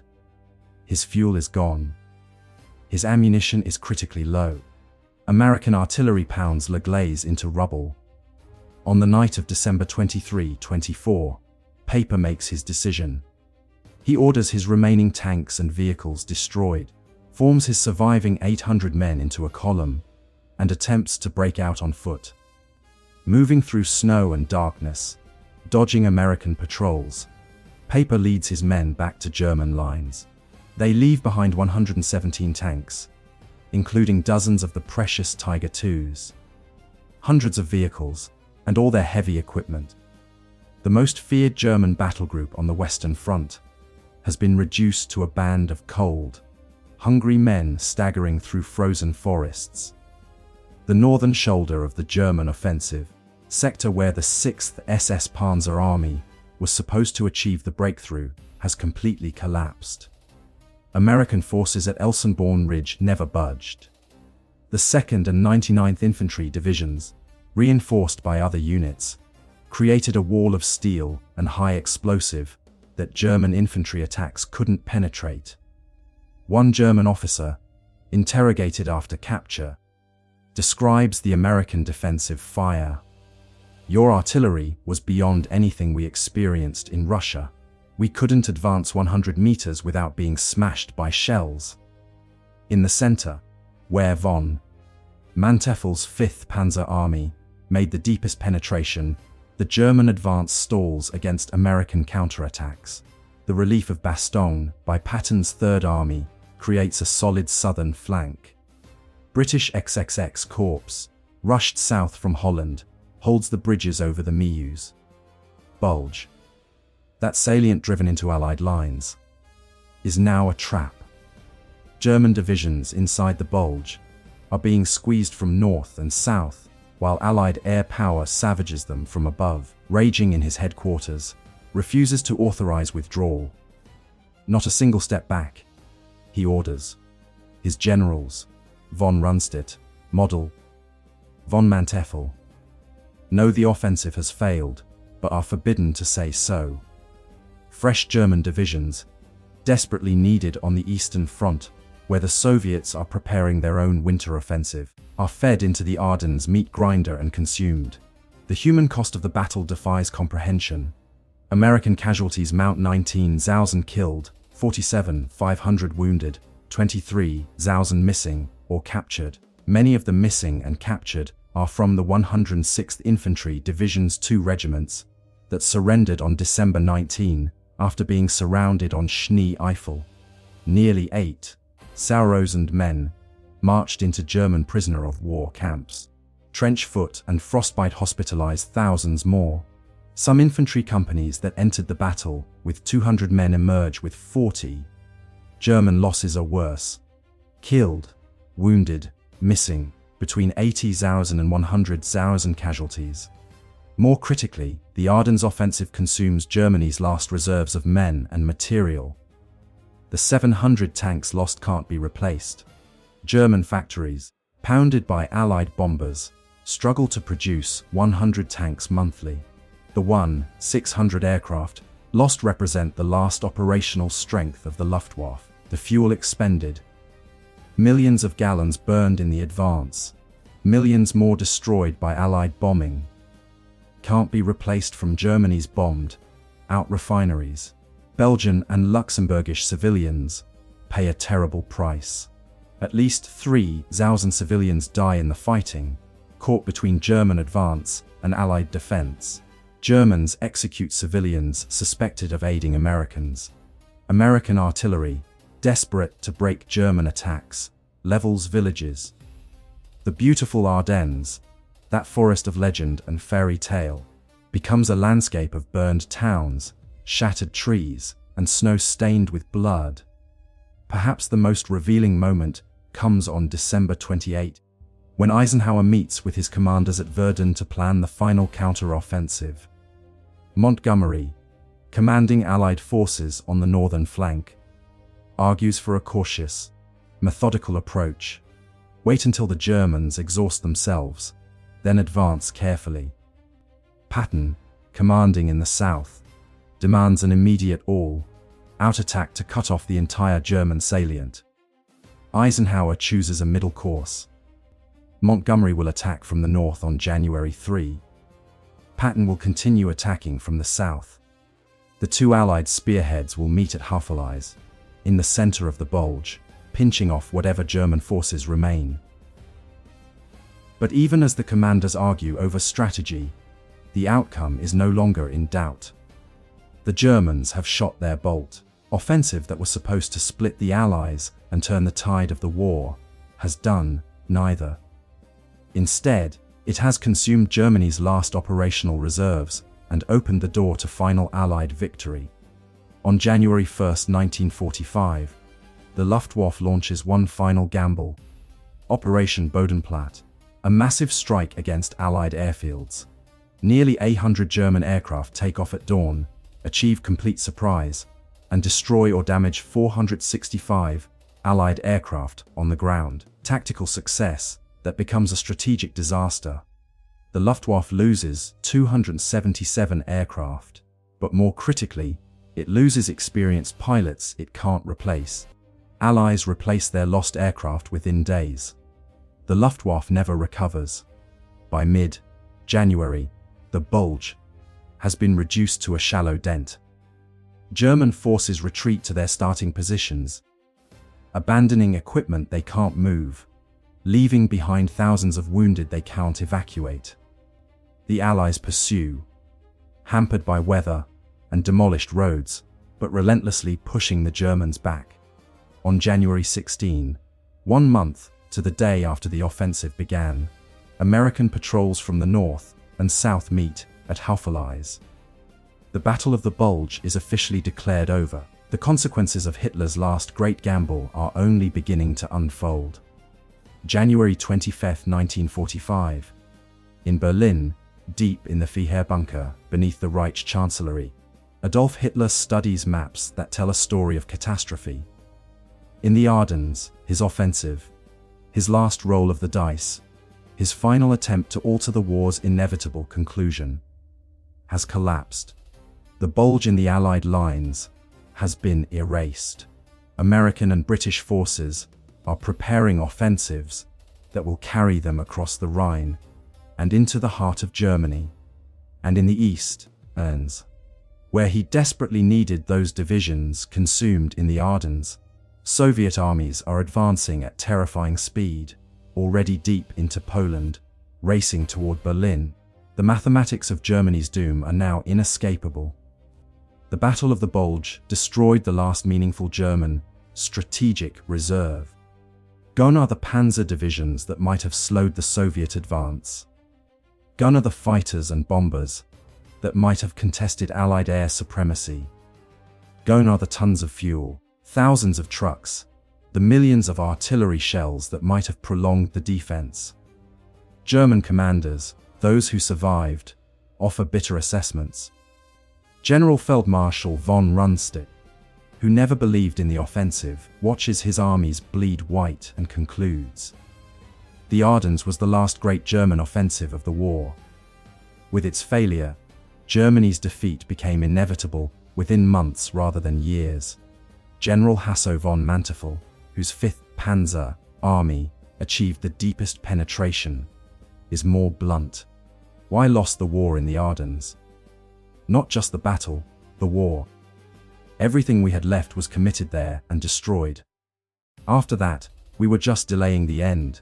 His fuel is gone. His ammunition is critically low. American artillery pounds Le Glaise into rubble. On the night of December 23-24, Peiper makes his decision. He orders his remaining tanks and vehicles destroyed, forms his surviving 800 men into a column, and attempts to break out on foot. Moving through snow and darkness, dodging American patrols, Peiper leads his men back to German lines. They leave behind 117 tanks, including dozens of the precious Tiger IIs, hundreds of vehicles, and all their heavy equipment. The most feared German battle group on the Western Front has been reduced to a band of cold, hungry men staggering through frozen forests. The northern shoulder of the German offensive, sector where the 6th SS Panzer Army was supposed to achieve the breakthrough, has completely collapsed. American forces at Elsenborn Ridge never budged. The 2nd and 99th Infantry Divisions, reinforced by other units, created a wall of steel and high explosive that German infantry attacks couldn't penetrate. One German officer, interrogated after capture, describes the American defensive fire. "Your artillery was beyond anything we experienced in Russia. We couldn't advance 100 meters without being smashed by shells." In the center, where von Mantefel's 5th Panzer Army made the deepest penetration, the German advance stalls against American counterattacks. The relief of Bastogne by Patton's 3rd Army creates a solid southern flank. British XXX Corps, rushed south from Holland, holds the bridges over the Meuse. Bulge, that salient driven into Allied lines, is now a trap. German divisions inside the Bulge are being squeezed from north and south, while Allied air power savages them from above. Raging in his headquarters, refuses to authorize withdrawal. Not a single step back, he orders. His generals, von Rundstedt, Model, von Manteuffel, know the offensive has failed, but are forbidden to say so. Fresh German divisions, desperately needed on the Eastern Front, where the Soviets are preparing their own winter offensive, are fed into the Ardennes meat grinder and consumed. The human cost of the battle defies comprehension. American casualties mount: 19,000 killed, 47,500 wounded, 23,000 missing or captured. Many of the missing and captured are from the 106th Infantry Division's 2 regiments that surrendered on December 19 after being surrounded on Schnee Eifel. Nearly 8,000 men marched into German prisoner of war camps. Trench foot and frostbite hospitalized thousands more. Some infantry companies that entered the battle with 200 men emerge with 40. German losses are worse. Killed, wounded, missing, between 80,000 and 100,000 casualties. More critically, the Ardennes Offensive consumes Germany's last reserves of men and material. The 700 tanks lost can't be replaced. German factories, pounded by Allied bombers, struggle to produce 100 tanks monthly. The 1,600 aircraft lost represent the last operational strength of the Luftwaffe. the fuel expended. Millions of gallons burned in the advance. Millions more destroyed by Allied bombing. Can't be replaced from Germany's bombed out refineries. Belgian and Luxembourgish civilians pay a terrible price. At least 3,000 civilians die in the fighting, caught between German advance and Allied defense. Germans execute civilians suspected of aiding Americans. American artillery, desperate to break German attacks, levels villages. The beautiful Ardennes, that forest of legend and fairy tale, becomes a landscape of burned towns, shattered trees, and snow stained with blood. Perhaps the most revealing moment comes on December 28, when Eisenhower meets with his commanders at Verdun to plan the final counter-offensive. Montgomery, commanding Allied forces on the northern flank, argues for a cautious, methodical approach. Wait until the Germans exhaust themselves, then advance carefully. Patton, commanding in the south, demands an immediate all-out attack to cut off the entire German salient. Eisenhower chooses a middle course. Montgomery will attack from the north on January 3. Patton will continue attacking from the south. The two Allied spearheads will meet at Hauffeleise, in the center of the Bulge, pinching off whatever German forces remain. But even as the commanders argue over strategy, the outcome is no longer in doubt. The Germans have shot their bolt. Offensive that was supposed to split the Allies and turn the tide of the war has done neither. Instead, it has consumed Germany's last operational reserves and opened the door to final Allied victory. On January 1, 1945, the Luftwaffe launches one final gamble. Operation Bodenplatte, a massive strike against Allied airfields. Nearly 800 German aircraft take off at dawn, achieve complete surprise, and destroy or damage 465 Allied aircraft on the ground. Tactical success that becomes a strategic disaster. The Luftwaffe loses 277 aircraft, but more critically, it loses experienced pilots it can't replace. Allies replace their lost aircraft within days. The Luftwaffe never recovers. By mid-January, the Bulge has been reduced to a shallow dent. German forces retreat to their starting positions, abandoning equipment they can't move, leaving behind thousands of wounded they can't evacuate. The Allies pursue, hampered by weather and demolished roads, but relentlessly pushing the Germans back. On January 16, 1 month to the day after the offensive began, American patrols from the north and south meet at Hauffeleise. The Battle of the Bulge is officially declared over. The consequences of Hitler's last great gamble are only beginning to unfold. January 25, 1945. In Berlin, deep in the Führer bunker beneath the Reich Chancellery, Adolf Hitler studies maps that tell a story of catastrophe. In the Ardennes, his offensive, his last roll of the dice, his final attempt to alter the war's inevitable conclusion, has collapsed. The bulge in the Allied lines has been erased. American and British forces are preparing offensives that will carry them across the Rhine and into the heart of Germany, and in the east, Ardennes, where he desperately needed those divisions consumed in the Ardennes. Soviet armies are advancing at terrifying speed, already deep into Poland, racing toward Berlin. The mathematics of Germany's doom are now inescapable. The Battle of the Bulge destroyed the last meaningful German strategic reserve. Gone are the panzer divisions that might have slowed the Soviet advance. Gone are the fighters and bombers that might have contested Allied air supremacy. Gone are the tons of fuel, thousands of trucks, the millions of artillery shells that might have prolonged the defense. German commanders, those who survived, offer bitter assessments. General Feldmarschall von Rundstedt, who never believed in the offensive, watches his armies bleed white and concludes: the Ardennes was the last great German offensive of the war. With its failure, Germany's defeat became inevitable within months rather than years. General Hasso von Manteuffel, whose 5th Panzer Army achieved the deepest penetration, is more blunt. Why lost the war in the Ardennes? Not just the battle, the war. Everything we had left was committed there and destroyed. After that, we were just delaying the end.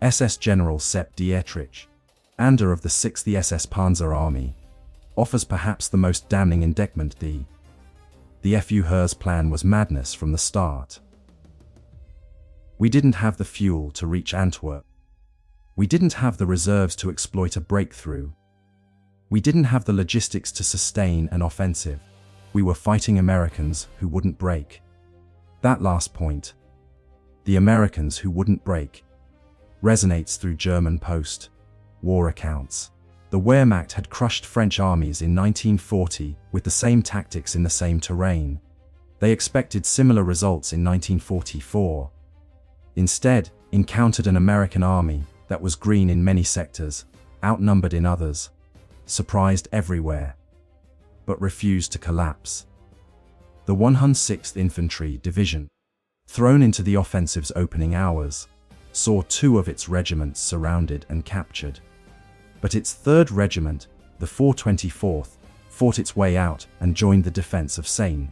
SS General Sepp Dietrich, Ander of the 6th SS Panzer Army, offers perhaps the most damning indictment. The FU Hers plan was madness from the start. We didn't have the fuel to reach Antwerp. We didn't have the reserves to exploit a breakthrough. We didn't have the logistics to sustain an offensive. We were fighting Americans who wouldn't break. That last point, the Americans who wouldn't break, resonates through German post-war accounts. The Wehrmacht had crushed French armies in 1940 with the same tactics in the same terrain. They expected similar results in 1944. Instead, encountered an American army that was green in many sectors, outnumbered in others, surprised everywhere, but refused to collapse. The 106th Infantry Division, thrown into the offensive's opening hours, saw 2 of its regiments surrounded and captured. But its 3rd Regiment, the 424th, fought its way out and joined the defense of Seine.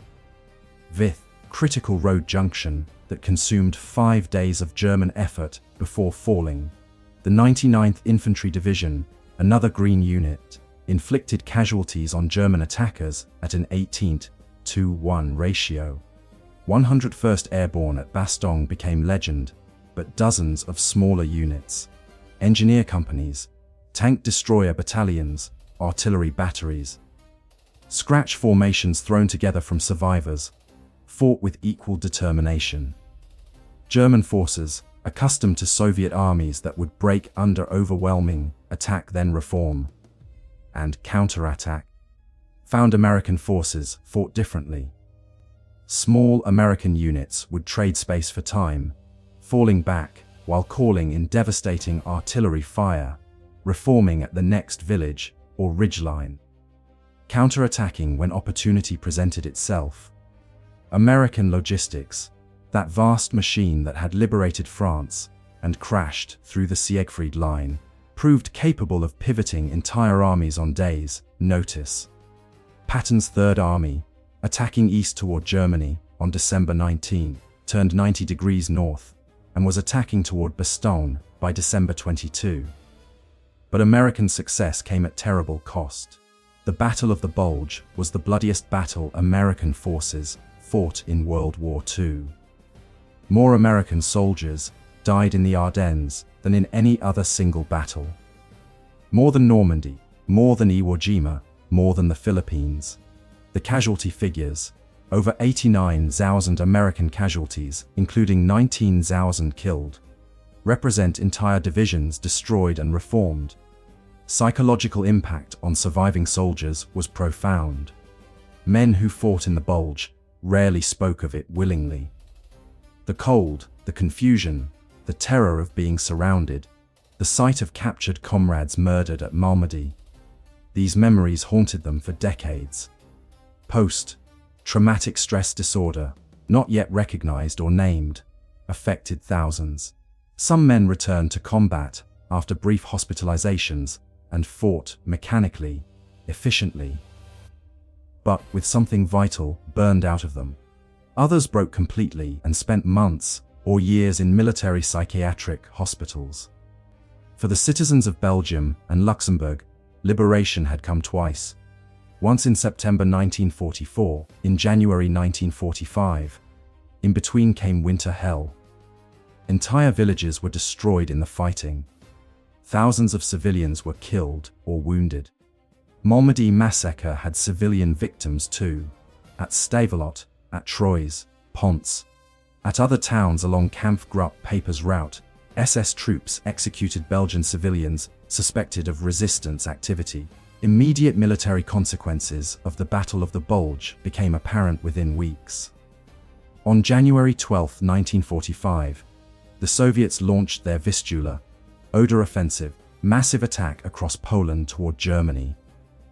Vith, critical road junction that consumed 5 days of German effort before falling. The 99th Infantry Division, another green unit, inflicted casualties on German attackers at an 18:1 ratio. 101st Airborne at Bastogne became legend, but dozens of smaller units, engineer companies, tank destroyer battalions, artillery batteries, scratch formations thrown together from survivors, fought with equal determination. German forces, accustomed to Soviet armies that would break under overwhelming attack then reform and counterattack, found American forces fought differently. Small American units would trade space for time, falling back while calling in devastating artillery fire, reforming at the next village or ridgeline, counterattacking when opportunity presented itself. American logistics, that vast machine that had liberated France and crashed through the Siegfried Line, proved capable of pivoting entire armies on days' notice. Patton's 3rd Army, attacking east toward Germany on December 19, turned 90 degrees north and was attacking toward Bastogne by December 22. But American success came at terrible cost. The Battle of the Bulge was the bloodiest battle American forces fought in World War II. More American soldiers died in the Ardennes than in any other single battle. More than Normandy, more than Iwo Jima, more than the Philippines. The casualty figures, over 89,000 American casualties, including 19,000 killed, represent entire divisions destroyed and reformed. Psychological impact on surviving soldiers was profound. Men who fought in the Bulge rarely spoke of it willingly. The cold, the confusion, the terror of being surrounded, the sight of captured comrades murdered at Malmedy. These memories haunted them for decades. Post-traumatic stress disorder, not yet recognized or named, affected thousands. Some men returned to combat after brief hospitalizations and fought mechanically, efficiently, but with something vital burned out of them. Others broke completely and spent months or years in military psychiatric hospitals. For the citizens of Belgium and Luxembourg, liberation had come twice. Once in September 1944, in January 1945. In between came winter hell. Entire villages were destroyed in the fighting. Thousands of civilians were killed or wounded. Malmedy Massacre had civilian victims too, at Stavelot, at Troyes, Ponce. At other towns along Kampfgruppe Peiper's route, SS troops executed Belgian civilians suspected of resistance activity. Immediate military consequences of the Battle of the Bulge became apparent within weeks. On January 12, 1945, the Soviets launched their Vistula, Oder Offensive, massive attack across Poland toward Germany.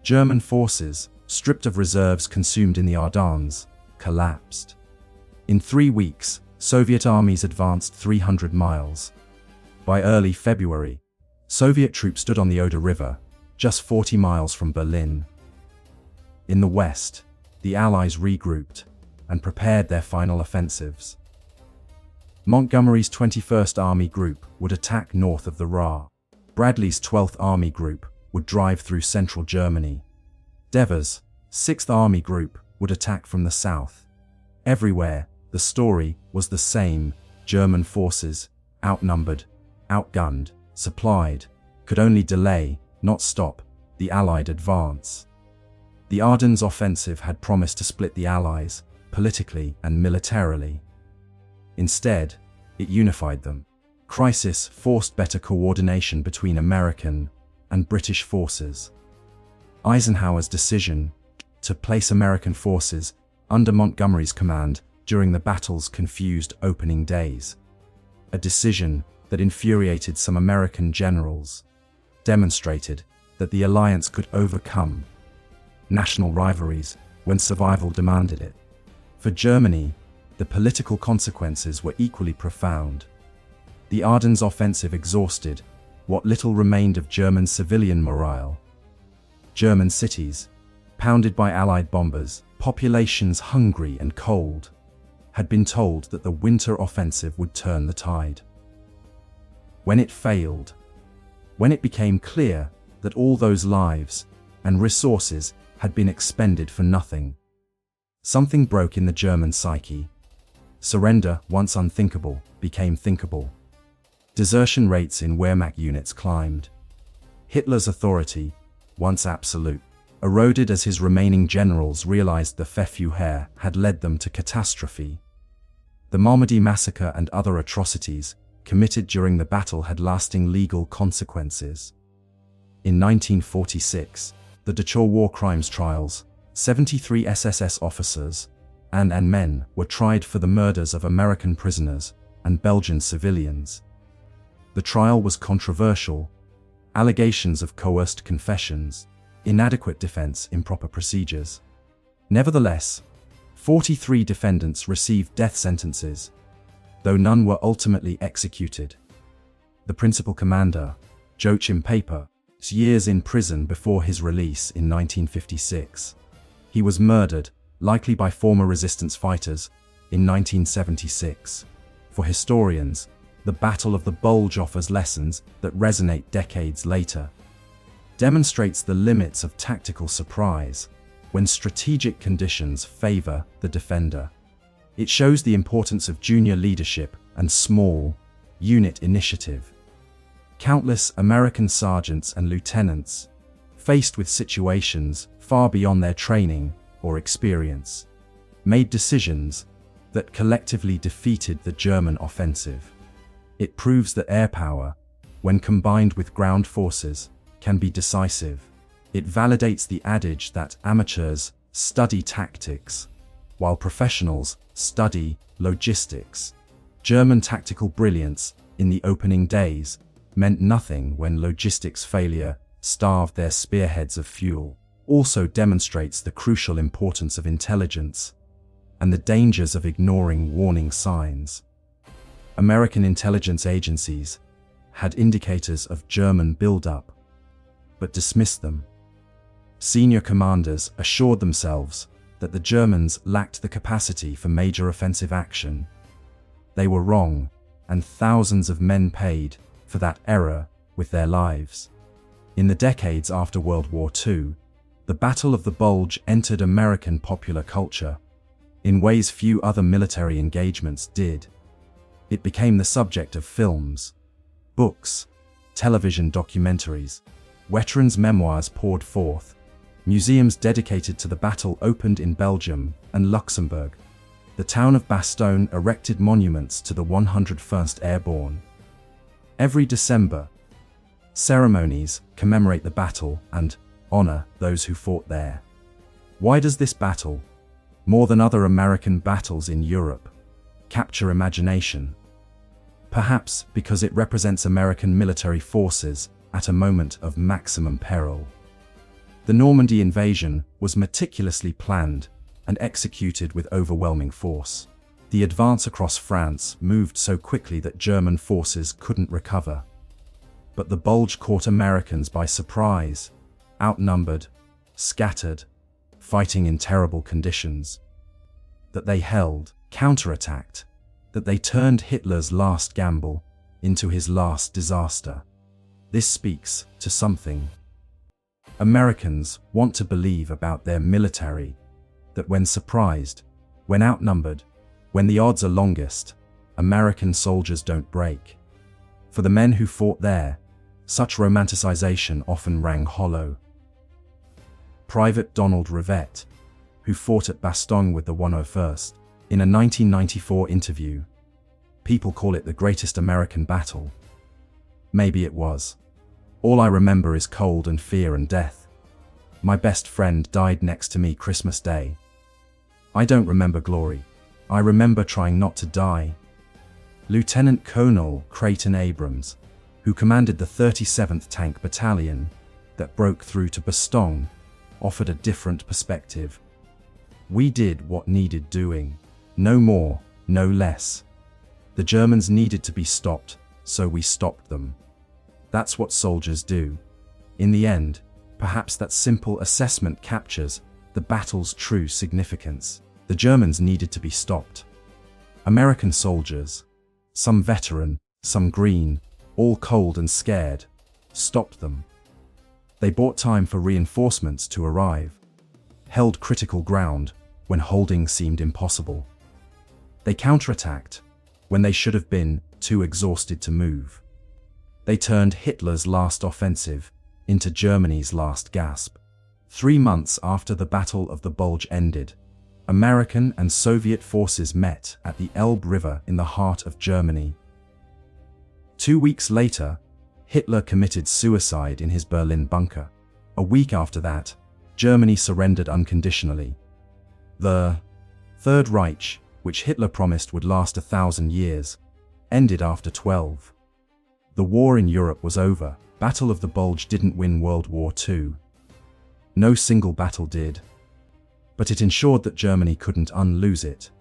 German forces, stripped of reserves consumed in the Ardennes, collapsed. In 3 weeks, Soviet armies advanced 300 miles. By early February, Soviet troops stood on the Oder River, just 40 miles from Berlin. In the west, the Allies regrouped and prepared their final offensives. Montgomery's 21st Army Group would attack north of the Ruhr. Bradley's 12th Army Group would drive through central Germany. Devers' 6th Army Group would attack from the south. Everywhere, the story was the same: German forces, outnumbered, outgunned, supplied, could only delay, not stop, the Allied advance. The Ardennes Offensive had promised to split the Allies, politically and militarily. Instead, it unified them. Crisis forced better coordination between American and British forces. Eisenhower's decision to place American forces under Montgomery's command during the battle's confused opening days, a decision that infuriated some American generals, demonstrated that the alliance could overcome national rivalries when survival demanded it. For Germany, the political consequences were equally profound. The Ardennes Offensive exhausted what little remained of German civilian morale. German cities, pounded by Allied bombers, populations hungry and cold, had been told that the winter offensive would turn the tide. When it failed, when it became clear that all those lives and resources had been expended for nothing, something broke in the German psyche. Surrender, once unthinkable, became thinkable. Desertion rates in Wehrmacht units climbed. Hitler's authority, once absolute, eroded as his remaining generals realized the Feuer had led them to catastrophe. The Malmedy Massacre and other atrocities committed during the battle had lasting legal consequences. In 1946, the Dachau war crimes trials, 73 SSS officers and men were tried for the murders of American prisoners and Belgian civilians. The trial was controversial. Allegations of coerced confessions, inadequate defense, improper procedures. Nevertheless, 43 defendants received death sentences, though none were ultimately executed. The principal commander, Joachim Peiper, was years in prison before his release in 1956. He was murdered, likely by former resistance fighters, in 1976. For historians, the Battle of the Bulge offers lessons that resonate decades later. Demonstrates the limits of tactical surprise when strategic conditions favor the defender. It shows the importance of junior leadership and small, unit initiative. Countless American sergeants and lieutenants, faced with situations far beyond their training or experience, made decisions that collectively defeated the German offensive. It proves that air power, when combined with ground forces, can be decisive. It validates the adage that amateurs study tactics, while professionals study logistics. German tactical brilliance in the opening days meant nothing when logistics failure starved their spearheads of fuel. Also demonstrates the crucial importance of intelligence and the dangers of ignoring warning signs. American intelligence agencies had indicators of German buildup, but dismissed them. Senior commanders assured themselves that the Germans lacked the capacity for major offensive action. They were wrong, and thousands of men paid for that error with their lives. In the decades after World War II, the Battle of the Bulge entered American popular culture in ways few other military engagements did. It became the subject of films, books, television documentaries, veterans' memoirs poured forth, museums dedicated to the battle opened in Belgium and Luxembourg. The town of Bastogne erected monuments to the 101st Airborne. Every December, ceremonies commemorate the battle and honor those who fought there. Why does this battle, more than other American battles in Europe, capture imagination? Perhaps because it represents American military forces at a moment of maximum peril. The Normandy invasion was meticulously planned and executed with overwhelming force. The advance across France moved so quickly that German forces couldn't recover. But the Bulge caught Americans by surprise, outnumbered, scattered, fighting in terrible conditions. That they held, counterattacked, that they turned Hitler's last gamble into his last disaster. This speaks to something Americans want to believe about their military, that when surprised, when outnumbered, when the odds are longest, American soldiers don't break. For the men who fought there, such romanticization often rang hollow. Private Donald Rivette, who fought at Bastogne with the 101st, in a 1994 interview, "People call it the greatest American battle. Maybe it was. All I remember is cold and fear and death. My best friend died next to me Christmas Day. I don't remember glory. I remember trying not to die." Lieutenant Colonel Creighton Abrams, who commanded the 37th Tank Battalion that broke through to Bastogne, offered a different perspective. "We did what needed doing. No more, no less. The Germans needed to be stopped, so we stopped them. That's what soldiers do." In the end, perhaps that simple assessment captures the battle's true significance. The Germans needed to be stopped. American soldiers, some veteran, some green, all cold and scared, stopped them. They bought time for reinforcements to arrive, held critical ground when holding seemed impossible. They counterattacked when they should have been too exhausted to move. They turned Hitler's last offensive into Germany's last gasp. 3 months after the Battle of the Bulge ended, American and Soviet forces met at the Elbe River in the heart of Germany. 2 weeks later, Hitler committed suicide in his Berlin bunker. A week after that, Germany surrendered unconditionally. The Third Reich, which Hitler promised would last 1,000 years, ended after 12. The war in Europe was over. Battle of the Bulge didn't win World War II. No single battle did. But it ensured that Germany couldn't unlose it.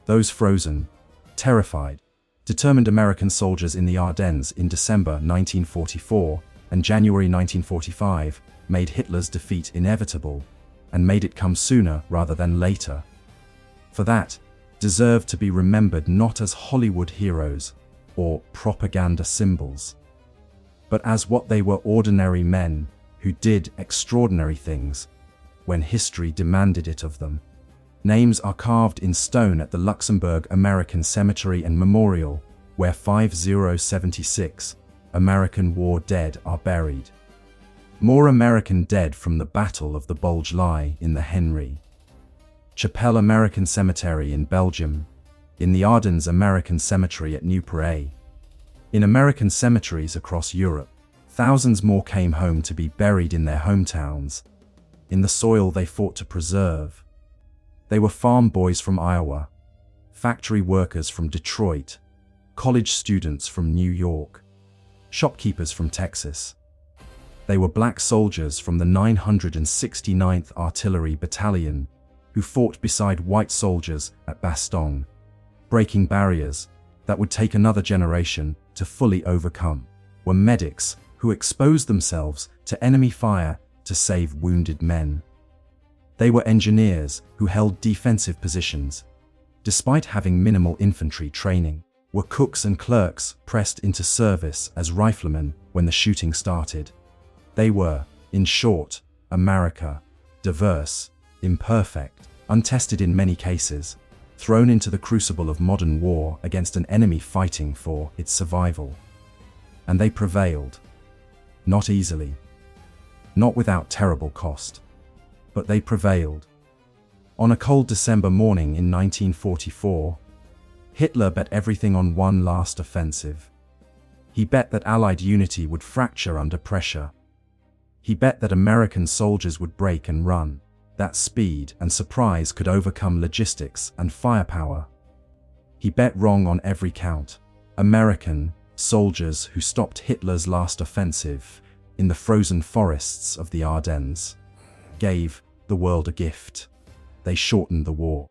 Those frozen, terrified, determined American soldiers in the Ardennes in December 1944 and January 1945 made Hitler's defeat inevitable, and made it come sooner rather than later. For that, deserved to be remembered not as Hollywood heroes or propaganda symbols, but as what they were: ordinary men who did extraordinary things when history demanded it of them. Names are carved in stone at the Luxembourg American Cemetery and Memorial, where 5076 American war dead are buried. More American dead from the Battle of the Bulge lie in the Henry Chapelle American Cemetery in Belgium, in the Ardennes American Cemetery at WWII. In American cemeteries across Europe, thousands more came home to be buried in their hometowns, in the soil they fought to preserve. They were farm boys from Iowa, factory workers from Detroit, college students from New York, shopkeepers from Texas. They were black soldiers from the 969th Artillery Battalion who fought beside white soldiers at Bastogne, breaking barriers that would take another generation to fully overcome. Were medics who exposed themselves to enemy fire to save wounded men. They were engineers who held defensive positions, despite having minimal infantry training. Were cooks and clerks pressed into service as riflemen when the shooting started. They were, in short, America, diverse, imperfect, untested in many cases, thrown into the crucible of modern war against an enemy fighting for its survival. And they prevailed. Not easily. Not without terrible cost. But they prevailed. On a cold December morning in 1944, Hitler bet everything on one last offensive. He bet that Allied unity would fracture under pressure. He bet that American soldiers would break and run, that speed and surprise could overcome logistics and firepower. He bet wrong on every count. American soldiers who stopped Hitler's last offensive in the frozen forests of the Ardennes gave the world a gift. They shortened the war.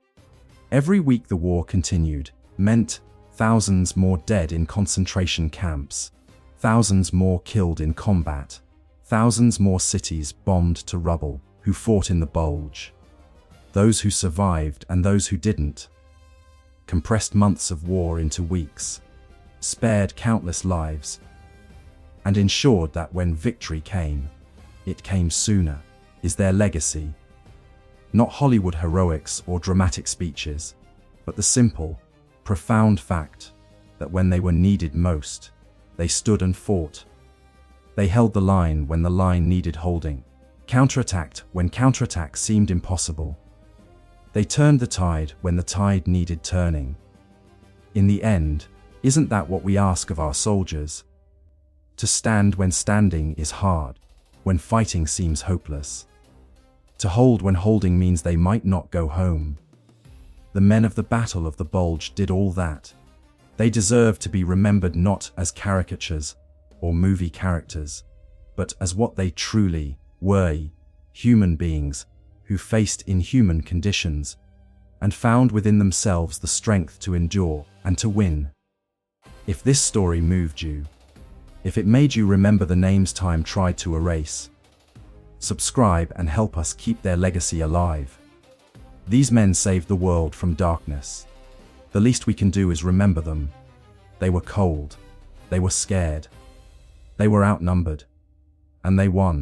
Every week the war continued, meant thousands more dead in concentration camps, thousands more killed in combat, thousands more cities bombed to rubble, who fought in the Bulge. Those who survived and those who didn't. Compressed months of war into weeks, spared countless lives, and ensured that when victory came, it came sooner, is their legacy. Not Hollywood heroics or dramatic speeches, but the simple, profound fact that when they were needed most, they stood and fought. They held the line when the line needed holding, counterattacked when counterattack seemed impossible. They turned the tide when the tide needed turning. In the end, isn't that what we ask of our soldiers? To stand when standing is hard, when fighting seems hopeless. To hold when holding means they might not go home. The men of the Battle of the Bulge did all that. They deserve to be remembered not as caricatures or movie characters, but as what they truly were, human beings who faced inhuman conditions and found within themselves the strength to endure and to win. If this story moved you, if it made you remember the names time tried to erase, subscribe and help us keep their legacy alive. These men saved the world from darkness. The least we can do is remember them. They were cold, they were scared, they were outnumbered, and they won.